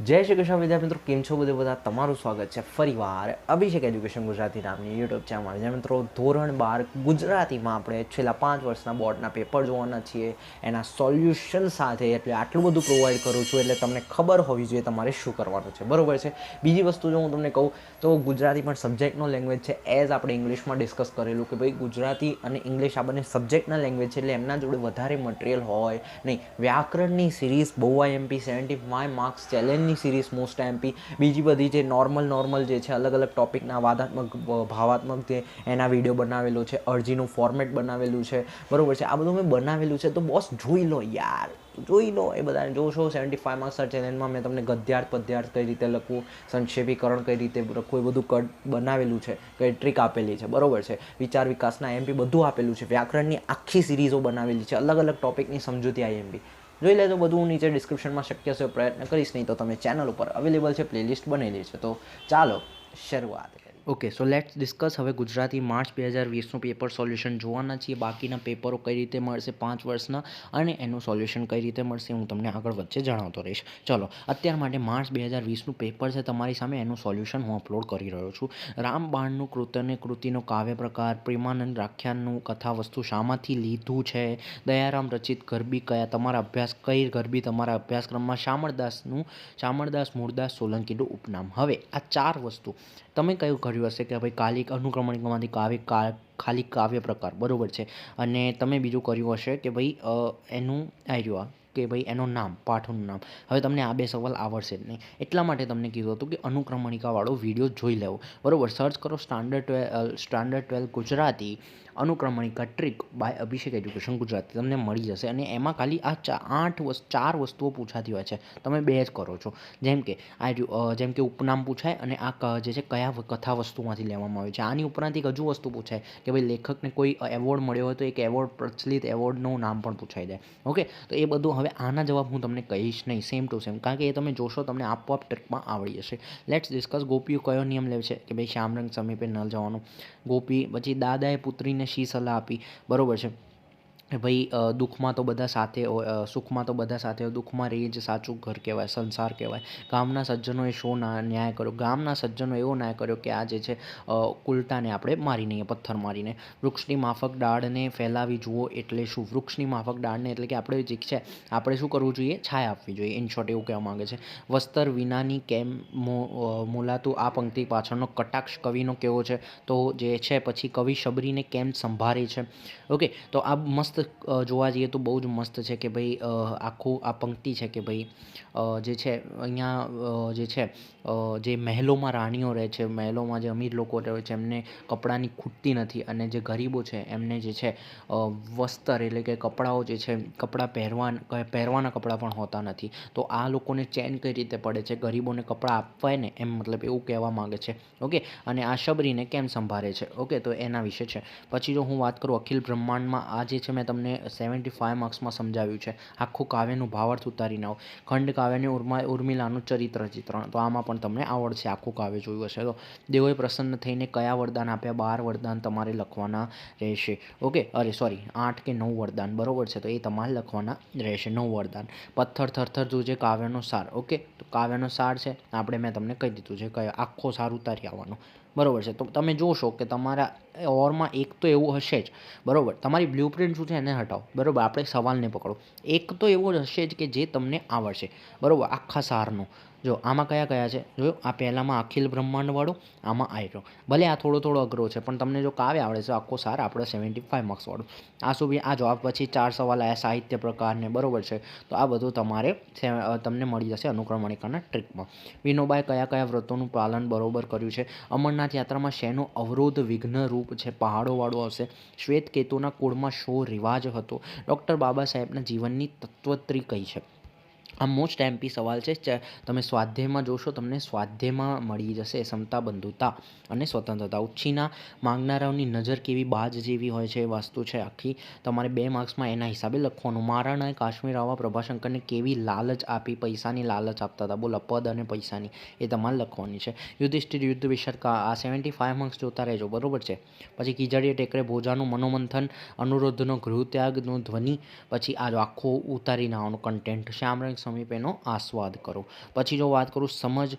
જય શ્રી કૃષ્ણ વિદ્યાર્થી મિત્રો, કેમ છો બધા? તમારું સ્વાગત છે ફરીવાર અભિષેક એજ્યુકેશન ગુજરાતી નામની યુટ્યુબ ચેનલ. જે મિત્રો ધોરણ 12 ગુજરાતીમાં આપણે છેલ્લા 5 વર્ષના બોર્ડના પેપર જોવાના છીએ, એના સોલ્યુશન સાથે. એટલે આટલું બધું પ્રોવાઈડ કરું છું એટલે તમને ખબર હોવી જોઈએ તમારે શું કરવાનું છે, બરાબર છે. બીજી વસ્તુ જો હું તમને કહું તો ગુજરાતી પણ સબ્જેક્ટનો લેંગ્વેજ છે, એઝ આપણે ઇંગ્લિશમાં ડિસ્કસ કરેલું કે ભાઈ ગુજરાતી અને ઇંગ્લિશ આ બંને સબ્જેક્ટના લેંગ્વેજ છે, એટલે એમના જોડે વધારે મટીરિયલ હોય નહીં. વ્યાકરણની સિરીઝ બહુ IMP 75 માર્ક્સ ચેલેન્જની સિરીઝ મોસ્ટ MP, બીજી બધી જે નોર્મલ જે છે અલગ અલગ ટોપિકના વાદાત્મક ભાવાત્મક જે એના વિડીયો બનાવેલો છે, અરજીનું ફોર્મેટ બનાવેલું છે, બરાબર છે. આ બધું મેં બનાવેલું છે, તો બોસ જોઈ લો યાર, જોઈ લો. એ બધાને જોશો. 75 માર્ક્સ ચેલેન્જમાં મેં તમને ગદ્યાર્થ પદ્યાર્થ કઈ રીતે લખવું, સંક્ષેપીકરણ કઈ રીતે લખવું, એ બધું કટ બનાવેલું છે, કઈ ટ્રીક આપેલી છે, બરાબર છે. વિચાર વિકાસના MP બધું આપેલું છે. વ્યાકરણની આખી સિરીઝો બનાવેલી છે, અલગ અલગ ટોપિકની સમજૂતી IMP જોઈ લેજો. બધું હું નીચે ડિસ્ક્રિપ્શનમાં શક્ય છે પ્રયત્ન કરીશ, નહીં તો તમે ચેનલ ઉપર અવેલેબલ છે, પ્લેલિસ્ટ બનેલી છે. તો ચાલો શરૂઆત કરીએ. Okay, so let's discuss. હવે ગુજરાતી માર્ચ 2020નું પેપર સોલ્યુશન જોવાના છીએ. બાકીના પેપરો કઈ રીતે મળશે 5 વર્ષના અને એનું સોલ્યુશન કઈ રીતે મળશે હું તમને આગળ વચ્ચે જણાવતો રહીશ. ચલો, અત્યાર માટે માર્ચ 2020નું પેપર છે તમારી સામે, એનું સોલ્યુશન હું અપલોડ કરી રહ્યો છું. રામબાણનું કૃતિનો કાવ્ય પ્રકાર, પ્રેમાનંદ રાખ્યાનનું કથા વસ્તુ શામાંથી લીધું છે, દયારામ રચિત ગરબી કયા તમારા અભ્યાસ કઈ ગરબી તમારા અભ્યાસક્રમમાં, શામળદાસ મૂળદાસ સોલંકીનું ઉપનામ. હવે આ 4 વસ્તુ તમે કયું કર્યું હશે કે ભાઈ કાલિક અનુક્રમણિકામાંથી ખાલી કાવ્ય પ્રકાર, બરાબર છે. અને તમે બીજું કર્યું હશે કે ભાઈ એનું આવ્યું કે ભાઈ એનું નામ, પાઠનું નામ. હવે તમને આ 2 સવાલ આવડશે જ નહીં, એટલા માટે તમને કીધું હતું કે અનુક્રમણિકાવાળો વિડીયો જોઈ લેવો, બરાબર. સર્ચ કરો સ્ટાન્ડર્ડ 12 ગુજરાતી અનુક્રમણિકા trick by Abhishek education Gujarati, તમને મળી જશે. અને એમાં ખાલી આ 4 વસ્તુઓ પૂછાતી હોય છે, તમે 2 જ કરો છો. જેમ કે ઉપનામ પૂછાય, અને આ જે છે કયા કથા વસ્તુમાંથી લેવામાં આવે છે. આની ઉપરાંત એક હજુ વસ્તુ પૂછાય કે ભાઈ લેખકને કોઈ એવોર્ડ મળ્યો હોય તો એક પ્રચલિત એવોર્ડનું નામ પણ પૂછાઈ જાય. ઓકે, તો એ બધું હવે આના જવાબ હું તમને કહીશ નહીં, સેમ ટુ સેમ, કારણ કે એ તમે જોશો તમને આપોઆપ ટ્રીકમાં આવડી જશે. Let's discuss. ગોપીઓ કયો નિયમ લે છે કે ભાઈ શ્યામરંગ સમીપે ન જવાનું. ગોપી પછી દાદાએ પુત્રીને શી સલાહ આપી, બરાબર છે. ભાઈ દુઃખમાં તો બધા સાથે હોય, સુખમાં તો બધા સાથે હોય, દુઃખમાં રહી જ સાચું ઘર કહેવાય, સંસાર કહેવાય. ગામના સજ્જનોએ શો ન્યાય કર્યો, ગામના સજ્જનો એવો ન્યાય કર્યો કે આ જે છે કુલટાને આપણે મારી નહીં, પથ્થર મારીને. વૃક્ષની માફક ડાળને ફેલાવી જુઓ એટલે શું? વૃક્ષની માફક ડાળને એટલે કે આપણે જે છે આપણે શું કરવું જોઈએ? છાયા આપવી જોઈએ, ઇન શોર્ટ એવું કહેવા માગે છે. વસ્ત્ર વિનાની કેમ મૂલાતું? આ પંક્તિ પાછળનો કટાક્ષ કવિનો કેવો છે? તો જે છે પછી કવિ શબરીને કેમ સંભાળે છે. ઓકે, તો આ મસ્ત જોવા જઈએ તો બહુ જ મસ્ત છે કે ભાઈ આખું આ પંક્તિ છે કે ભાઈ જે છે અહીંયા જે છે જે મહેલોમાં રાણીઓ રહે છે, મહેલોમાં જે અમીર લોકો રહે છે, એમને કપડાની ખૂટતી નથી, અને જે ગરીબો છે એમને જે છે વસ્ત્ર એટલે કે કપડાઓ જે છે કપડાં પહેરવાના કપડાં પણ હોતા નથી. તો આ લોકોને ચેન કઈ રીતે પડે છે? ગરીબોને કપડાં આપવાય ને, એમ મતલબ એવું કહેવા માગે છે. ઓકે, અને આ શબરીને કેમ સંભાળે છે? ઓકે, તો એના વિશે છે. પછી જો હું વાત કરું અખિલ બ્રહ્માંડમાં, આ જે છે મેં તમને 75 માર્ક્સમાં સમજાવ્યું છે. આખું કાવ્યનું ભાવાર્થ ઉતારીને આવો. ખંડ કાવ્યનું ઉર્મિલાનું ચરિત્ર ચિત્રણ, તો આમાં પણ તમને આવડશે, આખું કાવ્ય જોયું હશે તો. દેવોએ પ્રસન્ન થઈને કયા વરદાન આપ્યા? 12 વરદાન તમારે લખવાના રહેશે. ઓકે, 8 કે 9 વરદાન, બરાબર છે, તો એ તમારે લખવાના રહેશે, 9 વરદાન. પથ્થર થરથર જોજે કાવ્યનો સાર. ઓકે, તો કાવ્યનો સાર છે મેં તમને કહી દીધું છે કયો આખો સાર ઉતારી આવવાનો, બરાબર છે. તો તમે જોશો કે તમારા ઓરમાં એક તો એવું હશે જ, બરાબર. તમારી બ્લુપ્રિન્ટ શું છે એને હટાવો, બરાબર. આપણે સવાલને પકડો. એક તો એવો હશે જ કે જે તમને આવડશે, બરાબર, આખા સારનું. જો આમાં કયા છે જોયો? આ પહેલાંમાં અખિલ બ્રહ્માંડવાળો, આમાં આવ્યો. ભલે આ થોડો અઘરો છે, પણ તમને જો કાવ્ય આવડે છે આખો સાર આપણે 75 માર્ક્સવાળું. આ શું બી આ જવાબ પછી 4 સવાલ આવ્યા સાહિત્ય પ્રકારને, બરાબર છે. તો આ બધું તમને મળી જશે અનુક્રમણિકાના ટ્રીકમાં. વિનોબાએ કયા વ્રતોનું પાલન બરોબર કર્યું છે? અમરનાથ યાત્રામાં શેનો અવરોધ વિઘ્ન રૂપ છે? પહાડોવાળો હશે. શ્વેત કેતુના કુળમાં શો રિવાજ હતો? ડૉક્ટર બાબા સાહેબના જીવનની તત્વત્રી કઈ છે? આ મોસ્ટ MP સવાલ છે. તમે સ્વાધ્યાયમાં જોશો, તમને સ્વાધ્યાયમાં મળી જશે. સમતા, બંધુતા અને સ્વતંત્રતા. ઉછીના માંગનારાઓની નજર કેવી બાજ જેવી હોય છે? વાસ્તુ છે આખી, તમારે 2 માર્ક્સમાં એના હિસાબે લખવાનું. મહારાણાએ કાશ્મીર આવવા પ્રભાશંકરને કેવી લાલચ આપી? પૈસાની લાલચ આપતા હતા, બોલો, પદ અને પૈસાની, એ તમારે લખવાની છે. યુધિષ્ઠિર યુદ્ધ વિશાળ આ 75 માર્ક્સ જોતા રહેજો, બરાબર છે. પછી ખીજડીએ ટેકરે ભોજાનું મનોમંથન, અનુરોધનો ગૃહત્યાગનો ધ્વનિ, પછી આ આખો ઉતારીને આવવાનું કન્ટેન્ટ. શ્યામરંગ સમીપેનો આસ્વાદ કરો. પછી જો વાત કરું સમજ,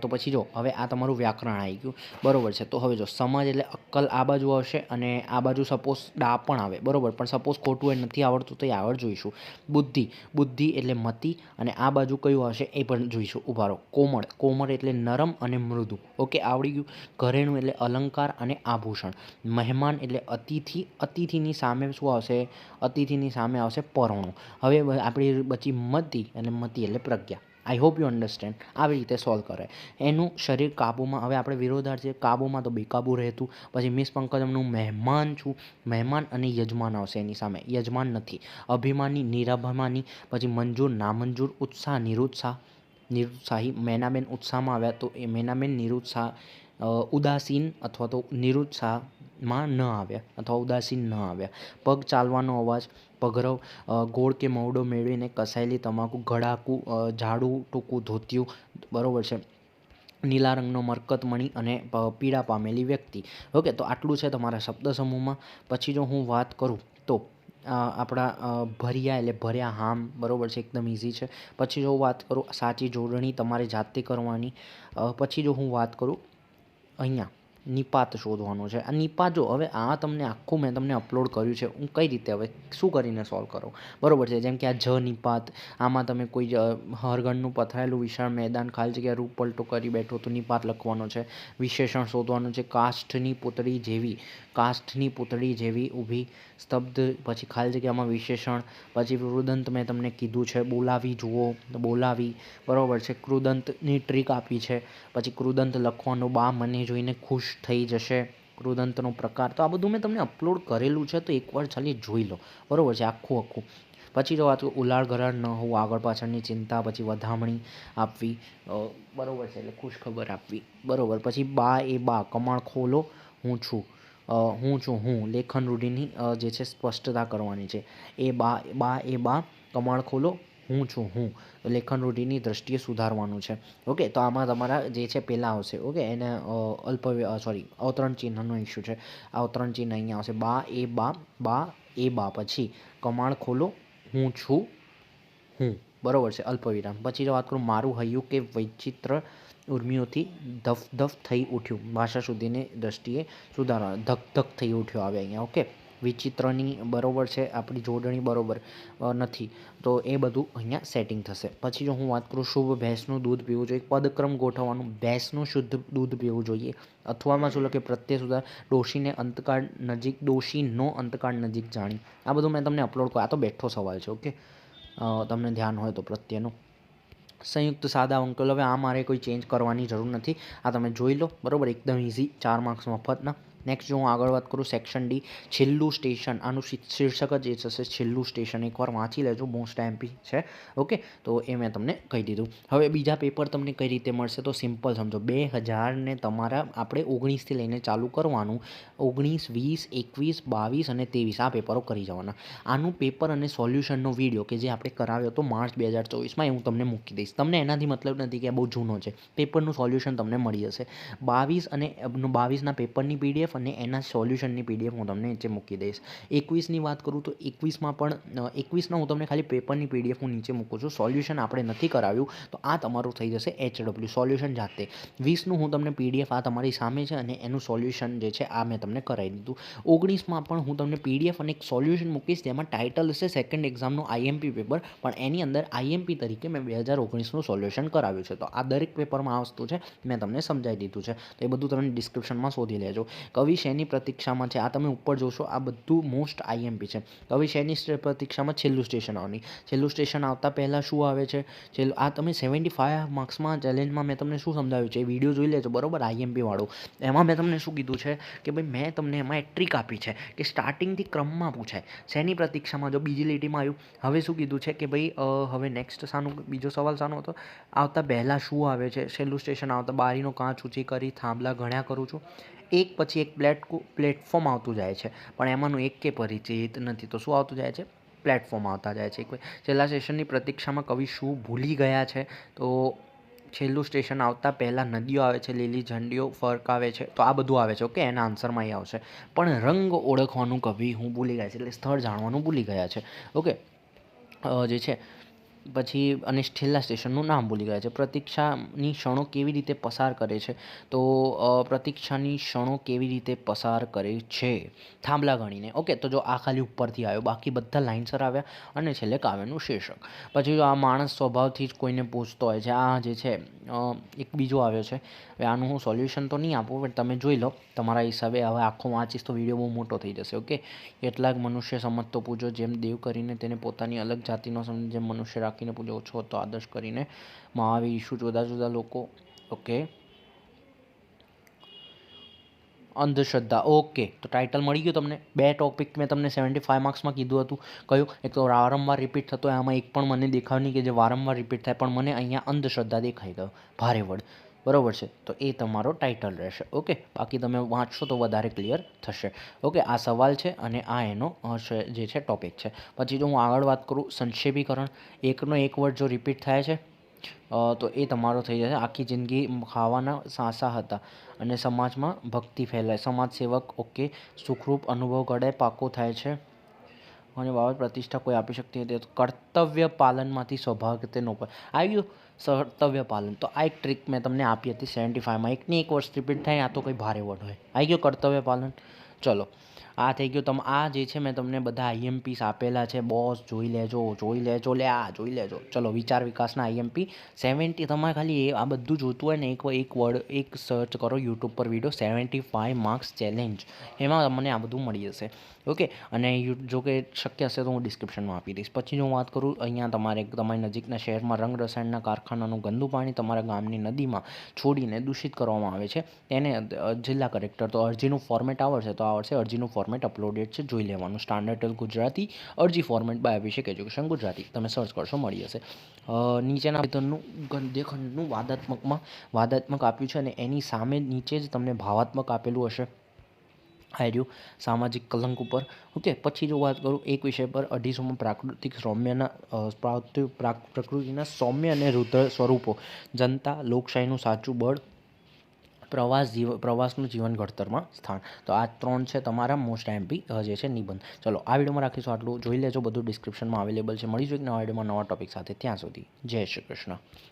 તો પછી જો હવે આ તમારું વ્યાકરણ આવી ગયું, બરાબર છે. તો હવે જો સમજ એટલે અક્કલ આ બાજુ આવશે અને આ બાજુ સપોઝ ડા પણ આવે, બરાબર, પણ સપોઝ ખોટું એ નથી આવડતું તો એ આગળ જોઈશું. બુદ્ધિ એટલે મતિ અને આ બાજુ કયું આવશે એ પણ જોઈશું. ઊભા રહો. કોમળ એટલે નરમ અને મૃદુ. ઓકે, આવડી ગયું. ઘરેણું એટલે અલંકાર અને આભૂષણ. મહેમાન એટલે અતિથિની સામે શું આવશે? અતિથિની સામે આવશે પરોણું. હવે આપણી બચી મતિ અને મતિ એટલે પ્રજ્ઞા. I hope you understand. આવી રીતે સોલ્વ કરે. એનું શરીર કાબૂમાં, હવે આપણે વિરોધાર્થી કાબૂમાં તો બેકાબૂ રહેતું. પછી મિસ પંકજમનું મહેમાન છું, મહેમાન અને યજમાન આવશે એની સામે, યજમાન નથી. અભિમાની નિરાભિમાની. પછી મંજૂર નામંજૂર. ઉત્સાહ નિરુત્સાહી. મેનાબેન ઉત્સાહમાં આવ્યા તો એ મેનાબેન નિરુત્સાહ. ઉદાસીન અથવા તો નિરુત્સાહમાં ન આવ્યા અથવા ઉદાસીન ન આવ્યા. પગ ચાલવાનો અવાજ. પગરવ. ગોળ કે મવડો મેળવીને કસાયેલી તમાકુ. ગળાકું, જાડું ટૂંકું ધોતિયું, બરાબર છે. નીલા રંગનો મરકતમણી અને પીડા પામેલી વ્યક્તિ. ઓકે, તો આટલું છે તમારા શબ્દ સમૂહમાં. પછી જો હું વાત કરું તો આપણા ભર્યા એટલે ભર્યા હામ, બરાબર છે, એકદમ ઇઝી છે. પછી જો વાત કરું સાચી જોડણી તમારે જાતે કરવાની. પછી જો હું વાત કરું અહીંયા નિપાત શોધવાનો છે. આ નિપાત જો હવે આ તમને આખું મેં તમને અપલોડ કર્યું છે, હું કઈ રીતે હવે શું કરીને સોલ્વ કરું, બરાબર છે. જેમ કે આ નિપાત, આમાં તમે કોઈ હરગણનું પથરાયેલું વિશાળ મેદાન, ખાલી જગ્યા રૂપ પલટો કરી બેઠો તો નિપાત લખવાનો છે. વિશેષણ શોધવાનું છે. કાષ્ઠની પૂતળી જેવી ઊભી સ્તબ્ધ, પછી ખાલી જગ્યામાં વિશેષણ. પછી કૃદંત મેં તમને કીધું છે, બોલાવી જુઓ, બોલાવી, બરાબર છે. કૃદંતની ટ્રીક આપી છે. પછી કૃદંત લખવાનો, બા મને જોઈને ખુશ થઈ જશે. કૃદંતનો પ્રકાર તો આ બધું મેં તમને અપલોડ કરેલું છે, તો એકવાર ખાલી જોઈ લો, બરાબર છે, આખું. પછી જો વાત ઉલાળ ગરાળ ન હોવું, આગળ પાછળની ચિંતા. પછી વધામણી આપવી, બરાબર છે, એટલે ખુશખબર આપવી, બરાબર. પછી બા કમાણ ખોલો, હું છું. લેખન રૂઢિની જે છે સ્પષ્ટતા કરવાની છે. બા કમાણ ખોલો, હું છું. લેખન રૂઢિની દ્રષ્ટિએ સુધારવાનું છે. ઓકે, તો આમાં તમારા જે છે પહેલાં આવશે. ઓકે, એને અવતરણ ચિહ્નનો ઇસ્યુ છે. અવતરણ ચિહ્ન અહીંયા આવશે. બા પછી કમાણ ખોલો, હું છું, બરાબર છે, અલ્પવિરામ. પછી જો વાત કરું મારું હૈયું કે વૈચિત્ર ઉર્મિઓથી ધફ થઈ ઉઠ્યું. ભાષા શુદ્ધિની દ્રષ્ટિએ સુધારવા. ધક થઈ ઉઠ્યો આવે અહીંયા. ઓકે, વિચિત્રની બરાબર છે આપણી જોડણી બરાબર નથી, તો એ બધું અહીંયા સેટિંગ થશે. પછી જો હું વાત કરું શુભ ભેંસનું દૂધ પીવું જોઈએ, પદક્રમ ગોઠવવાનું. ભેંસનું શુદ્ધ દૂધ પીવું જોઈએ. અથવામાં શું લખે? પ્રત્યય સુધાર. ડોશીનો અંતકાળ નજીક જાણી. આ બધું મેં તમને અપલોડ કર્યું. આ તો બેઠો સવાલ છે. ઓકે, તમને ધ્યાન હોય તો પ્રત્યેનો. સંયુક્ત સાદા અંકલ, હવે આ મારે કોઈ ચેન્જ કરવાની જરૂર નથી, આ તમે જોઈ લો, બરાબર, એકદમ ઇઝી, 4 માર્ક્સ મફતના. નેક્સ્ટ જો હું આગળ વાત કરું સેક્શન ડી, છેલ્લું સ્ટેશન. આનું શીર્ષક જ એ થશે, છેલ્લું સ્ટેશન. એકવાર વાંચી લેજો, મોસ્ટ એમપી છે. ઓકે, તો એ મેં તમને કહી દીધું. હવે બીજા પેપર તમને કઈ રીતે મળશે, તો સિમ્પલ સમજો. 2000 તમારા આપણે 19થી લઈને ચાલુ કરવાનું. 19, 20, 21, 22 અને 23 આ પેપરો કરી જવાના. આનું પેપર અને સોલ્યુશનનો વિડીયો કે જે આપણે કરાવ્યો હતો માર્ચ 2024માં, એ હું તમને મૂકી દઈશ. તમને એનાથી મતલબ નથી કે આ બહુ જૂનો છે. પેપરનું સોલ્યુશન તમને મળી જશે. 22ના પેપરની પીડીએફ અને એના સોલ્યુશનની પીડીએફ હું તમને નીચે મૂકી દઈશ. 21ની વાત કરું તો 21ના હું તમને ખાલી પેપરની પીડીએફ હું નીચે મૂકું છું. સોલ્યુશન આપણે નથી કરાવ્યું, તો આ તમારું થઈ જશે HW સોલ્યુશન જાતે. 20નું હું તમને પીડીએફ આ તમારી સામે છે અને એનું સોલ્યુશન જે છે આ મેં તમને કરાવી દીધું. 19માં પણ હું તમને પીડીએફ અને એક સોલ્યુશન મૂકીશ, જેમાં ટાઇટલ હશે સેકન્ડ એક્ઝામનું IMP પેપર, પણ એની અંદર IMP તરીકે મેં 2019નું સોલ્યુશન કરાવ્યું છે. તો આ દરેક પેપરમાં આ વસ્તુ છે, મેં તમને સમજાવી દીધું છે. તો એ બધું તમે ડિસ્ક્રિપ્શનમાં શોધી લેજો. કવિ શેની પ્રતીક્ષામાં છે, આ તમે ઉપર જોશો, આ બધું મોસ્ટ IMP છે. કવિ શેની પ્રતીક્ષામાં? છેલ્લું સ્ટેશન આવવાની. છેલ્લું સ્ટેશન આવતા પહેલાં શું આવે છે? આ તમે 75 માર્ક્સમાં ચેલેન્જમાં મેં તમને શું સમજાવ્યું છે, એ વિડીયો જોઈ લેજો, બરાબર, IMP વાળો. એમાં મેં તમને શું કીધું છે કે ભાઈ મેં તમને એમાં એક ટ્રીક આપી છે કે સ્ટાર્ટિંગથી ક્રમમાં પૂછાય. શેની પ્રતીક્ષામાં? જો બીજી લીટીમાં આવ્યું. હવે શું કીધું છે કે ભાઈ હવે નેક્સ્ટ બીજો સવાલ શાનો હતો? આવતા પહેલાં શું આવે છે? છેલ્લું સ્ટેશન આવતા બારીનો કાચ ઊંચી કરી થાંભલા ગણ્યા કરું છું. એક પછી એક પ્લેટફોર્મ આવતું જાય છે, પણ એમાંનું એક કે પરિચિત નથી, તો શું આવતું જાય છે? પ્લેટફોર્મ આવતા જાય છે. છેલ્લા સ્ટેશનની પ્રતીક્ષામાં કવિ શું ભૂલી ગયા છે? તો છેલ્લું સ્ટેશન આવતા પહેલાં નદીઓ આવે છે, લીલી ઝંડીઓ ફરકાવે છે, તો આ બધું આવે છે. ઓકે, એના આન્સરમાં એ આવશે. પણ રંગ ઓળખવાનું કવિ હું ભૂલી ગયા છે, એટલે સ્થળ જાણવાનું ભૂલી ગયા છે. ઓકે, જે છે પછી અને છેલ્લા સ્ટેશનનું નામ ભૂલી ગયા છે. પ્રતીક્ષાની ક્ષણો કેવી રીતે પસાર કરે છે? તો પ્રતીક્ષાની ક્ષણો કેવી રીતે પસાર કરે છે? થાંભલા ગણીને. ઓકે, તો જો આ ખાલી ઉપરથી આવ્યો, બાકી બધા લાઇનસર આવ્યા અને છેલ્લે કાવ્યનું શીર્ષક. પછી જો આ માણસ સ્વભાવથી જ કોઈને પૂછતો હોય છે. આ જે છે એક બીજો આવ્યો છે. હવે આનું હું સોલ્યુશન તો નહીં આપું, પણ તમે જોઈ લો તમારા હિસાબે. હવે આખો વાંચીશ તો વિડીયો બહુ મોટો થઈ જશે. ઓકે, કેટલાક મનુષ્ય સમજતો પૂછો, જેમ દેવ કરીને તેને પોતાની અલગ જાતિનો સમજ, જેમ મનુષ્ય રાખીને પૂજો છો તો આદર્શ કરીને મહાવીર, ઈશુ, જુદા જુદા લોકો. ઓકે, અંધશ્રદ્ધા. ઓકે, તો ટાઇટલ મળી ગયું તમને. 2 ટોપિક મેં તમને 75 માર્ક્સમાં કીધું હતું. કયું? એક તો વારંવાર રિપીટ થતો હોય, આમાં એક પણ મને દેખાવ નહીં કે જે વારંવાર રિપીટ થાય, પણ મને અહીંયા અંધશ્રદ્ધા દેખાઈ ગયો, ભારે વર્ડ. બરાબર છે, તો એ તમારો ટાઇટલ રહેશે. ઓકે, બાકી તમે વાંચશો તો વધારે ક્લિયર થશે. ઓકે, આ સવાલ છે અને આ એનો જે છે ટોપિક છે. પછી જો હું આગળ વાત કરું, સંક્ષેપીકરણ. એકનો એક વર્ડ જો રિપીટ થાય છે તો એ તમારો થઈ જશે આખી જિંદગી ખાવાના સાંસા હતા અને સમાજમાં ભક્તિ ફેલાય. સમાજ સેવક. ઓકે, સુખરૂપ અનુભવ ઘડે, પાકો થાય છે અને બાબત પ્રતિષ્ઠા કોઈ આપી શકતી નથી. કર્તવ્ય પાલનમાંથી સૌભાગ્ય નો પર આવી ગયું. કર્તવ્ય પાલન, તો આ એક ટ્રીક મેં તમને આપી હતી 75માં. એકની એક વર્ષ રિપીટ થાય, આ તો કંઈ ભારે વર્ડ હોય. આવી ગયો કર્તવ્ય પાલન. ચલો, આ થઈ ગયું. તમે આ જે છે મેં તમને બધા આઈએમપીસ આપેલા છે. બોસ જોઈ લેજો જોઈ લેજો. ચલો, વિચાર વિકાસના આઈએમપી 70. તમારે ખાલી આ બધું જોતું હોય ને, એક વર્ડ એક સર્ચ કરો યુટ્યુબ પર વિડીયો 75 માર્ક્સ ચેલેન્જ, એમાં તમને આ બધું મળી જશે. ઓકે, અને જો કે શક્ય હશે તો હું ડિસ્ક્રિપ્શનમાં આપી દઈશ. પછી જો હું વાત કરું, અહીંયા તમારી નજીકના શહેરમાં રંગ રસાયણના કારખાનાનું ગંદુ પાણી તમારા ગામની નદીમાં છોડીને દૂષિત કરવામાં આવે છે. તેને જિલ્લા કલેક્ટર, તો અરજીનું ફોર્મેટ આવડશે તો આવડશે. અરજીનું ફોર્મેટ અપલોડેડ છે, જોઈ લેવાનું. સ્ટાન્ડર્ડ ગુજરાતી અરજી format by Abhishek education Gujarati, તમે સર્ચ કરશો મળી જશે. નીચેના વેતનનું ગદ્યખંડનું વાદાત્મક આપ્યું છે અને એની સામે નીચે જ તમને ભાવાત્મક આપેલું હશે. આવ્યું સામાજિક કલંક ઉપર. ઓકે, પછી જો વાત કરું, એક વિષય પર 250માં પ્રકૃતિના સૌમ્ય અને રુદ્ર સ્વરૂપો, જનતા, લોકશાહીનું સાચું બળ, પ્રવાસનું જીવન ઘડતરમાં સ્થાન. તો આ 3 છે તમારા મોસ્ટ એમપી જે છે નિબંધ. ચલો, આ વિડીયોમાં રાખીશું આટલું. જોઈ લેજો, બધું ડિસ્ક્રિપ્શનમાં અવેલેબલ છે. મળીશું એક નવા વિડીયોમાં નવા ટોપિક સાથે. ત્યાં સુધી જય શ્રી કૃષ્ણ.